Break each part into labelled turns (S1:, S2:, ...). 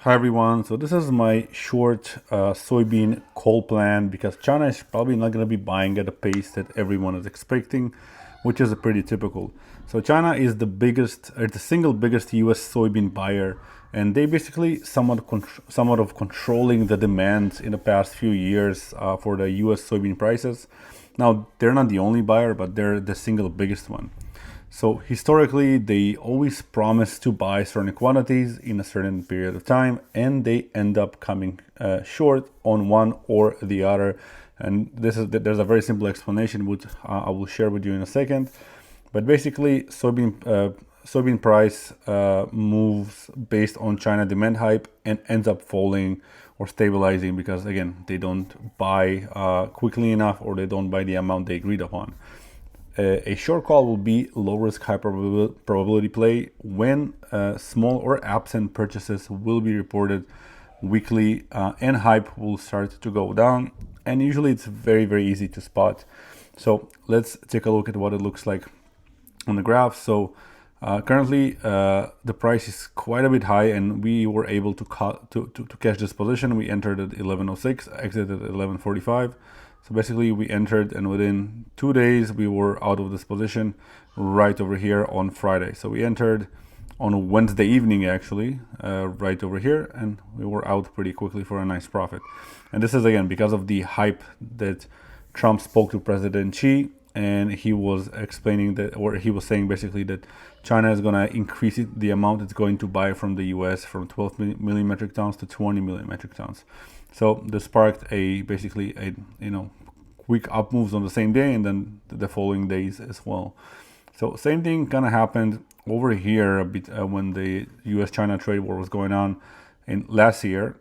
S1: Hi everyone, so this is my short soybean call plan because China is probably not going to be buying at a pace that everyone is expecting, which is a pretty typical. So China is the single biggest US soybean buyer, and they basically somewhat of controlling the demand in the past few years for the US soybean prices. Now, they're not the only buyer, but they're the single biggest one. So historically, they always promise to buy certain quantities in a certain period of time, and they end up coming short on one or the other. And there's a very simple explanation which I will share with you in a second. But basically, soybean price moves based on China demand hype and ends up falling or stabilizing because again they don't buy quickly enough or they don't buy the amount they agreed upon. A short call will be low risk, high probability play when small or absent purchases will be reported weekly and hype will start to go down. And usually it's very, very easy to spot. So let's take a look at what it looks like on the graph. So currently the price is quite a bit high and we were able to catch this position. We entered at 1106, exited at 1145. So basically we entered and within 2 days we were out of this position right over here on Friday. So we entered on Wednesday evening actually, right over here, and we were out pretty quickly for a nice profit. And this is again because of the hype that Trump spoke to President Xi, and he was explaining that, or he was saying basically that China is going to increase the amount it's going to buy from the US from 12 million metric tons to 20 million metric tons. So this sparked basically a quick up moves on the same day and then the following days as well. So same thing kind of happened over here a bit when the US-China trade war was going on in last year.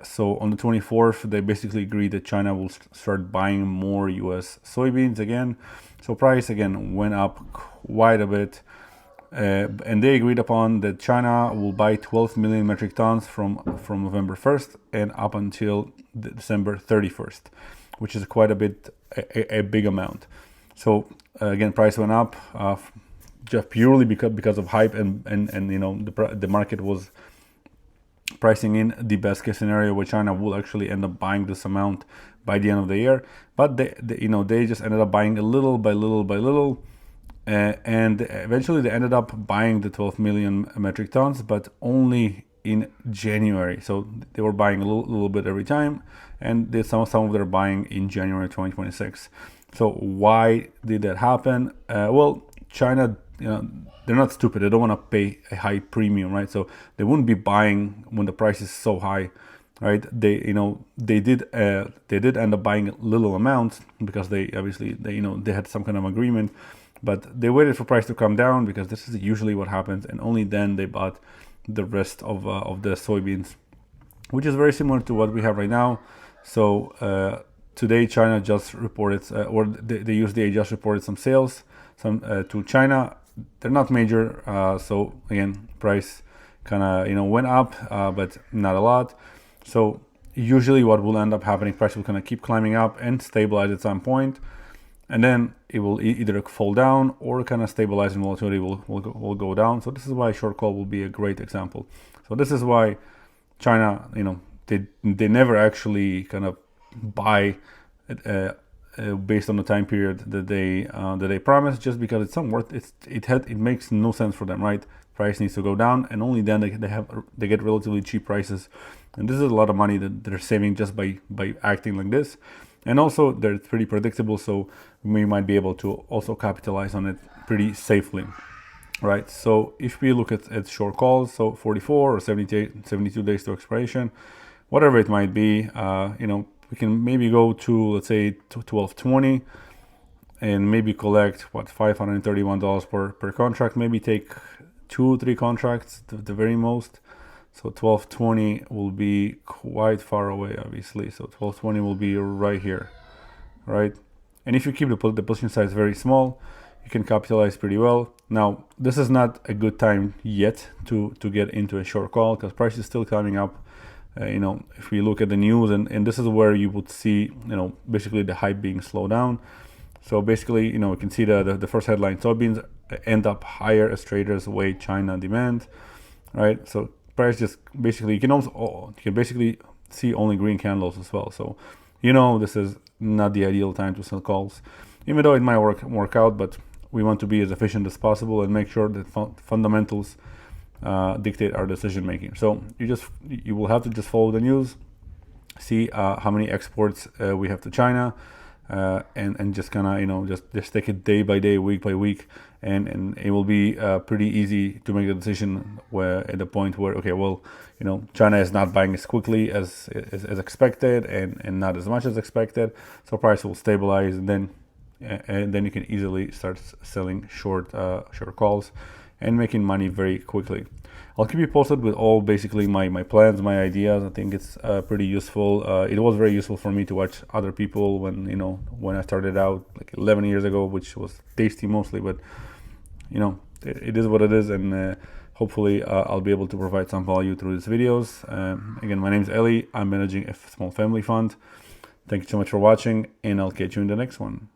S1: So on the 24th, they basically agreed that China will start buying more US soybeans again. So price again went up quite a bit. And they agreed upon that China will buy 12 million metric tons from November 1st and up until December 31st, which is quite a bit, a big amount. So again, price went up just purely because of hype and the market was pricing in the best case scenario where China will actually end up buying this amount by the end of the year. But they just ended up buying a little by little by little. And eventually they ended up buying the 12 million metric tons, but only in January. So they were buying a little bit every time, and some of their buying in January 2026. So why did that happen? Well, China, they're not stupid. They don't want to pay a high premium, right? So they wouldn't be buying when the price is so high, right? They did end up buying little amounts because they obviously they had some kind of agreement. But they waited for price to come down because this is usually what happens, and only then they bought the rest of the soybeans, which is very similar to what we have right now. So today China just reported, or the USDA just reported some sales to China. They're not major, so again, price kind of went up, but not a lot. So usually what will end up happening, price will kind of keep climbing up and stabilize at some point. And then it will either fall down or kind of stabilize and volatility will go down. So this is why short call will be a great example. So this is why China, they never actually kind of buy based on the time period that they promised, just because it's somewhat it makes no sense for them, right? Price needs to go down, and only then they get relatively cheap prices. And this is a lot of money that they're saving just by acting like this. And also they're pretty predictable, so we might be able to also capitalize on it pretty safely, right? So if we look at short calls, so 44 or 72 days to expiration, whatever it might be, we can maybe go to, let's say, to 1220 and maybe collect $531 per contract, maybe take 2-3 contracts at the very most. So 1220 will be quite far away, obviously. So 1220 will be right here, right? And if you keep the position size very small, you can capitalize pretty well. Now, this is not a good time yet to get into a short call because price is still climbing up. If we look at the news, and this is where you would see, basically the hype being slowed down. So basically, you can see the first headline: soybeans end up higher as traders weigh China demand, right? So price just basically, you can basically see only green candles as well. So this is not the ideal time to sell calls, even though it might work out, but we want to be as efficient as possible and make sure that fundamentals dictate our decision making. So you will have to just follow the news, see how many exports we have to China, and just kind of just take it day by day, week by week, and it will be pretty easy to make the decision where at the point where, okay, well, China is not buying as quickly as expected, and not as much as expected, so price will stabilize, and then you can easily start selling short calls and making money very quickly. I'll keep you posted with all basically my plans, my ideas. I think it's pretty useful. It was very useful for me to watch other people when I started out like 11 years ago, which was tasty mostly, but it is what it is, and hopefully I'll be able to provide some value through these videos. Again, my name is Eli. I'm managing a small family fund. Thank you so much for watching, and I'll catch you in the next one.